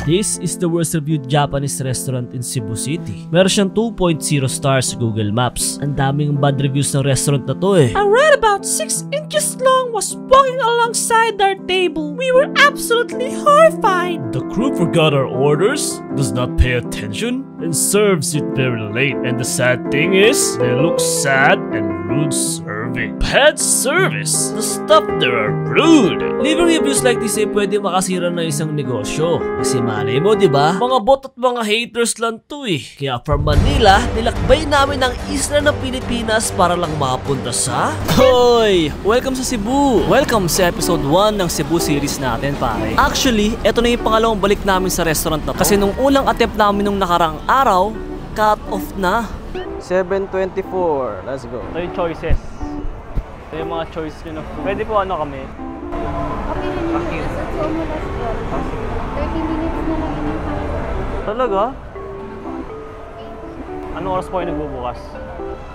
This is the worst reviewed Japanese restaurant in Cebu City. Meron siyang 2.0 stars sa Google Maps. Ang daming bad reviews ng restaurant na to eh. A rat about 6 inches long was walking alongside our table. We were absolutely horrified. The crew forgot our orders, does not pay attention, and serves it very late. And the sad thing is, they look sad and rude serving. Bad service. The stuff there are rude. Leaving reviews like this eh pwede makasira ng isang negosyo. Kasi malay mo, diba? Mga bot at mga haters lang to eh. Kaya from Manila, nilakbay namin ang isla ng Pilipinas para lang makapunta sa... Hoy! Welcome sa Cebu! Welcome sa episode 1 ng Cebu series natin, pare. Actually, eto na yung pangalawang balik namin sa restaurant na to. Kasi nung unang attempt namin nung nakarang araw, cut off na. 7:24. Let's go. Ito yung choices. Ito yung mga choices nyo na food. Pwede po ano kami? Okay rin yun. Sa Somolas girl. 30 minutes na lang yun. Talaga? Anong oras po kayo nagbubukas?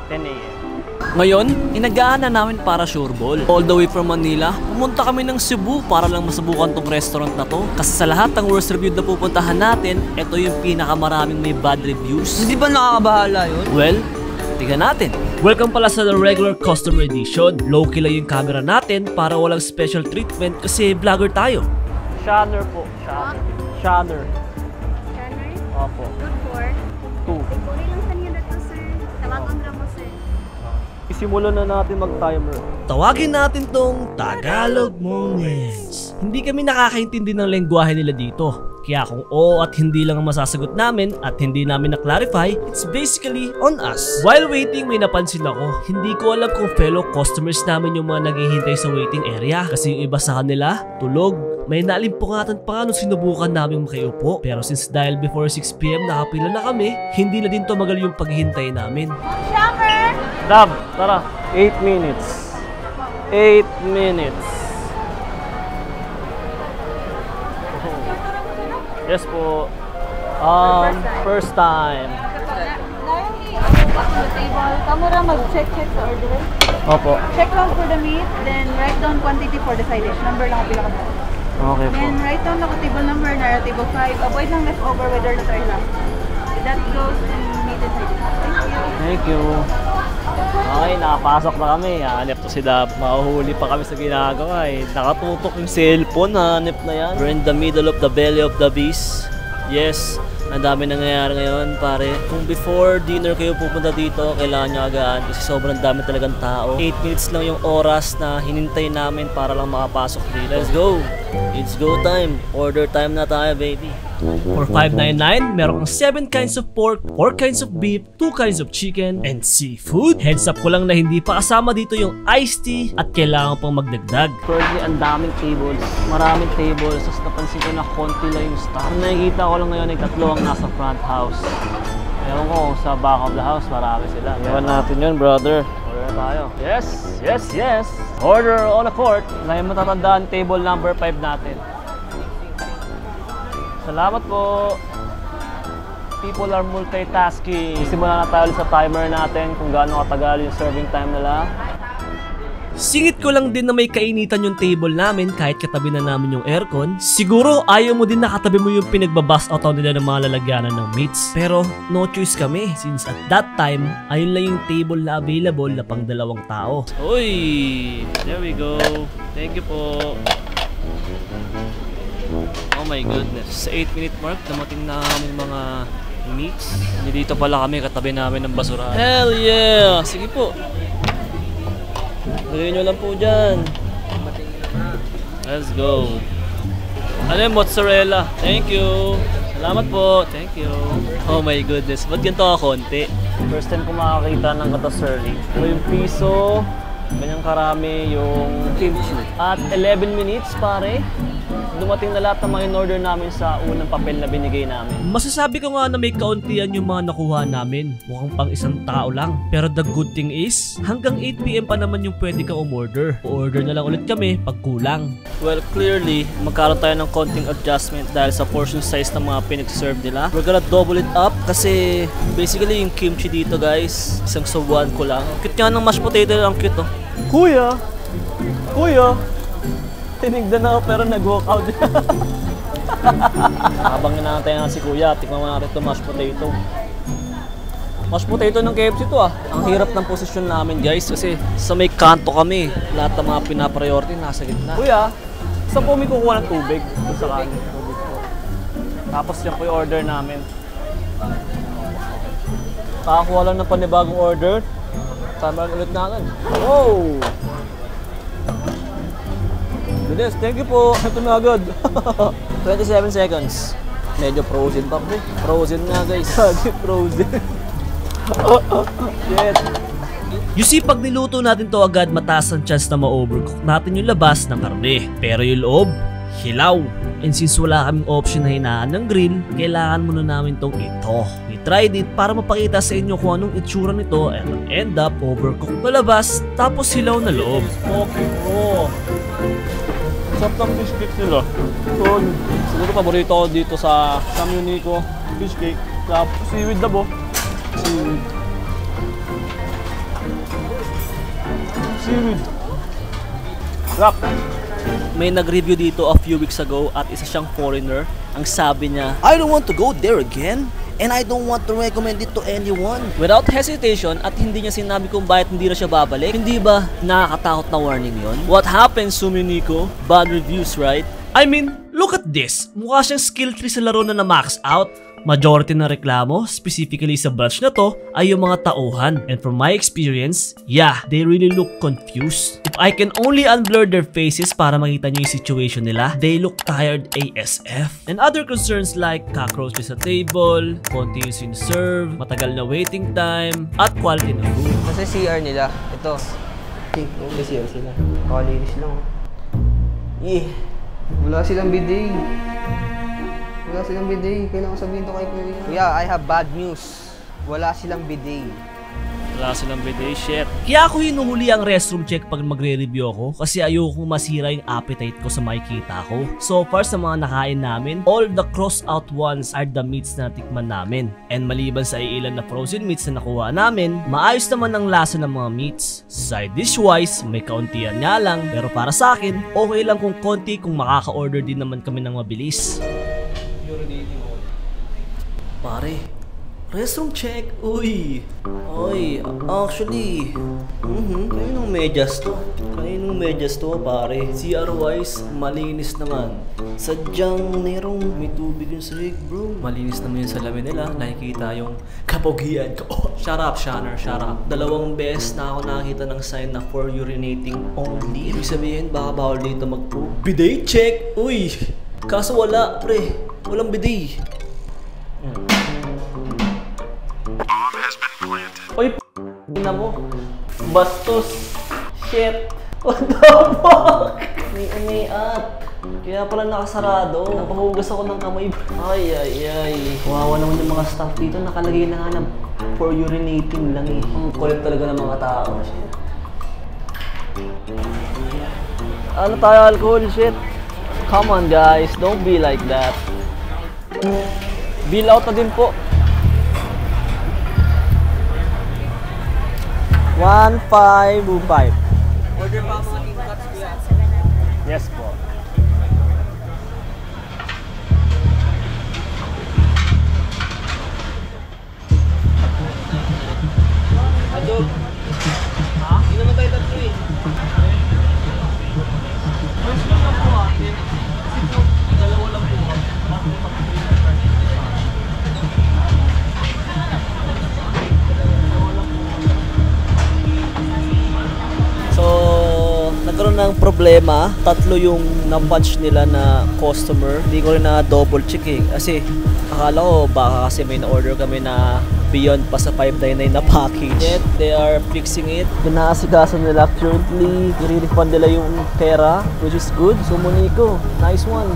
10 AM. Ngayon, inagaan na namin para sureball. All the way from Manila, pumunta kami ng Cebu para lang masubukan tong restaurant na to. Kasi sa lahat ng worst review na pupuntahan natin, ito yung pinakamaraming may bad reviews. Hindi ba nakakabahala yun? Well, tingnan natin. Welcome pala sa the regular customer edition. Low-key lang yung camera natin para walang special treatment kasi vlogger tayo. Shanner po. Shanner. Shanner? Opo. Good for? 2. Ipuri lang sa niyo na to, sir. Tawagan mo, sir. Isimulan na natin mag-timer. Tawagin natin tong Tagalog Moments. Hindi kami nakakaintindi ng lengguwahe nila dito. Kaya kung oo at hindi lang ang masasagot namin at hindi namin na-clarify, it's basically on us. While waiting, may napansin ako. Hindi ko alam kung fellow customers namin yung mga naghihintay sa waiting area. Kasi yung iba sa kanila, tulog. May nalimpungatan pa nga nung sinubukan namin makiupo. Pero since dahil before 6 PM nakapila na kami, hindi na din tumagal yung paghihintay namin. Shopper! Dab, tara. 8 minutes. 8 minutes. Yes po. First time. Directly on the table. Kamura mag-check sa order. Opo. Check lang for the meat, then write down quantity for the side dish. Number lang ang pinaka-ball. Okay po. Then write down lang table number na table 5. Avoid lang leftover whether na try lang. That goes in meat and side dish. Thank you. Thank you. Okay, nakapasok na kami. Hanip to si Dab. Mahuhuli pa kami sa ginagawa eh. Nakatutok yung cellphone. Hanip na yan. We're in the middle of the belly of the beast. Yes, ang dami nangyayari ngayon, pare. Kung before dinner kayo pupunta dito, kailangan nyo agaan kasi sobrang dami talagang tao. 8 minutes lang yung oras na hinintay namin para lang makapasok dito. Let's go! It's go time! Order time na tayo, baby! For $5.99, meron kang 7 kinds of pork, 4 kinds of beef, 2 kinds of chicken, and seafood. Heads up ko lang na hindi pa kasama dito yung iced tea at kailangan pang magdagdag. Currently, ang daming tables. Maraming tables. Tapos napansin ko na konti lang yung staff. Nakikita ko lang ngayon ay 3 ang nasa front house. Ewan ko sa back of the house, marami sila. Ewan natin yun, brother. Order tayo. Yes, yes, yes. Order on the court. Ngayon matatandaan table number 5 natin. Salamat po. People are multitasking. Simulan na tayo sa timer natin kung gaano katagal yung serving time nila. Singit ko lang din na may kainitan yung table namin kahit katabi na namin yung aircon. Siguro ayaw mo din nakatabi mo yung pinagbabas out nila ng mga lalagyanan ng meats. Pero no choice kami since at that time, ayun lang yung table na available na pang 2 tao. Uy! There we go. Thank you po. Oh my goodness. Sa 8-minute mark, dumating na aming mga meats. Dito pala kami, katabi namin ng basurahan. Hell yeah! Sige po. Lagay nyo lang po dyan. Let's go. Ano yung mozzarella? Thank you. Salamat po. Thank you. Oh my goodness. Ba't ganito ka konti? First time ko makakita ng katasirli. Ito yung piso. Ganyang karami yung kimchi. At 11 minutes pare. Dumating na lahat ng mga in-order namin sa unang papel na binigay namin. Masasabi ko nga na may kauntian yung mga nakuha namin. Mukhang pang 1 tao lang. Pero the good thing is, hanggang 8 PM pa naman yung pwede kang umorder. O-order na lang ulit kami pag kulang. Well, clearly, magkaroon tayo ng konting adjustment dahil sa portion size ng mga pinag-serve nila. We're gonna double it up kasi basically yung kimchi dito guys, isang subuan ko lang. Cute nga ng mashed potato lang, cute oh. Kuya! Kuya! Tinigdan ako pero nag-walk out. Habang inaantay na si Kuya, tikman mo natin ito mashed potato. Mashed potato ng KFC to ah. Ang hirap ng posisyon namin guys kasi sa may kanto kami. Lahat ng mga pinapriority nasa gitna. Kuya, saan po may kukuha ng tubig? Doon sa kanin. Tubig po. Tapos yan po yung order namin. Kakakuha lang ng panibagong order. Tama ulit natin. Wow! Bilis, thank you po. Ito na agad. 27 seconds. Medyo frozen pa po. Frozen na guys. Frozen. Shit. You see, pag niluto natin to agad, mataas ang chance na ma-overcook natin yung labas ng karne. Pero yung loob, hilaw. And since wala kaming option na hinaan ng grill, kailangan muna namin tong ito. We tried it para mapakita sa inyo kung anong itsura nito and end up overcooked na labas tapos hilaw na loob. Okay bro. Sarap ng fish cake nila. So, siguro paborito ko dito sa Unico fish cake. Tapos seaweed na bo. Seaweed. Sarap. May nag-review dito a few weeks ago at isa siyang foreigner. Ang sabi niya, I don't want to go there again. And I don't want to recommend it to anyone. Without hesitation at hindi niya sinabi kung bakit hindi na siya babalik. Hindi ba nakakatakot na warning yon? What happens, Suminiko? Bad reviews, right? I mean, look at this. Mukha siyang skill tree sa laro na na-max out. Majority ng reklamo, specifically sa branch na to, ay yung mga tauhan. And from my experience, yeah, they really look confused. If I can only unblur their faces para makita nyo yung situation nila, they look tired ASF. And other concerns like cockroaches sa table, continuous in serve, matagal na waiting time, at quality ng food. Kasi CR nila, ito. May CR sila. Nakalinis lang. Wala silang bidet. Wala silang bidet. Kailangan sabihin to kay Kuya. Kuya, I have bad news. Wala silang bidet. Wala silang bidet, shit. Kaya ako hinuhuli ang restroom check pag magre-review ako kasi ayokong masira yung appetite ko sa makikita ko. So far sa mga nakain namin, all the cross-out ones are the meats na tikman namin. And maliban sa iilan na frozen meats na nakuha namin, maayos naman ang lasa ng mga meats. Side dish-wise, may kauntian nga lang, pero para sa akin, okay lang kung konti kung makaka-order din naman kami ng mabilis. Pare, restroom check. Uy, actually, kayo nung medyas to, pare. CR-wise, malinis naman. Sadyang merong may tubig yung sahig, bro. Malinis naman yung salamin nila. Nakikita yung kapogian ko. Oh, shut up, Shanner, shut up. 2 beses na ako nakakita ng sign na for urinating only. Ibig sabihin, baka bawal dito mag-poop. Bidet check! Uy, kaso wala, pre. Walang bidet. Uy, p***na mo. Bastos. Shit. What the fuck? May umiat. Kaya pala nakasarado. Napahugas ako ng kamay. Ay. Kawawa naman yung mga staff dito. Nakalagay na nga na for urinating lang eh. Ang kulit talaga ng mga tao. Shit. Ano tayo, alcohol? Shit. Come on guys, don't be like that. Bill out na din po. 1,525. Order pa mga team cuts, Kuya. Yes po. Adog. Ha? Hindi naman tayo tatlo eh. First lang na po atin. Kasi po, dalawa lang po. So, nagkaroon ng problema. 3 yung na-punch nila na customer. Hindi ko rin na double check eh. Kasi akala ko baka kasi may na-order kami na beyond pa sa 599 na package. Yet, they are fixing it. Pinaasikasan nila currently. I-refund nila yung pera, which is good. So, Monico, nice one.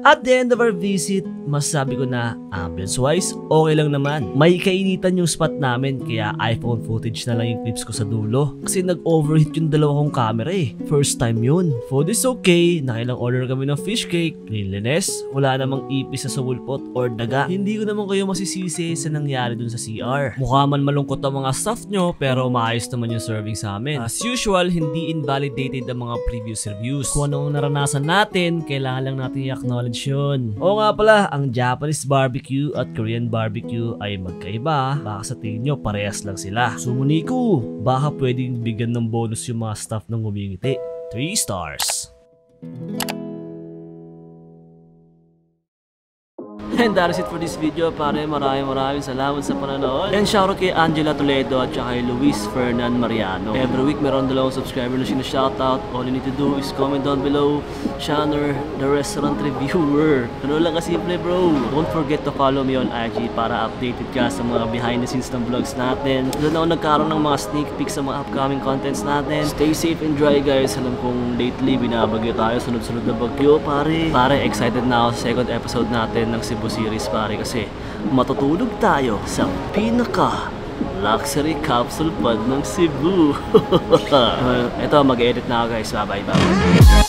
At the end of our visit, masasabi ko na ambience-wise, okay lang naman. May kainitan yung spot namin kaya iPhone footage na lang yung clips ko sa dulo. Kasi nag-overheat yung dalawa kong camera eh. First time yun. Food is okay, nakilang order kami ng fish cake. Cleanliness, wala namang ipis sa sulpot or daga. Hindi ko naman kayo masisisi sa nangyari dun sa CR. Mukha man malungkot ang mga staff nyo pero maayos naman yung serving sa amin. As usual, hindi invalidated ang mga previous reviews. Kung anong naranasan natin, kailangan lang natin i-acknowledge yun. Oo nga pala, ang Japanese barbecue at Korean barbecue ay magkaiba. Baka sa tingin nyo, parehas lang sila. Sumuni ko, baka pwedeng bigyan ng bonus yung mga staff ng ngumingiti. 3 stars. And that is it for this video, pare. Maraming salamat sa panonood. And shoutout kay Angela Toledo at saka kay Luis Fernan Mariano. Every week meron dalawang subscriber na shoutout. All you need to do is comment down below, Shanner, the restaurant reviewer. Ano lang kasimple, bro. Don't forget to follow me on IG para updated ka sa mga behind the scenes ng vlogs natin. Doon ako nagkaroon ng mga sneak peeks sa mga upcoming contents natin. Stay safe and dry, guys. Alam kong lately binabagyo tayo, sunod-sunod na bagyo, pare. Pare, excited na ako sa second episode natin ng Cebu series, pare, kasi matutulog tayo sa pinaka luxury capsule pod ng Cebu. Ito, mag-edit na ako, guys. Bye bye.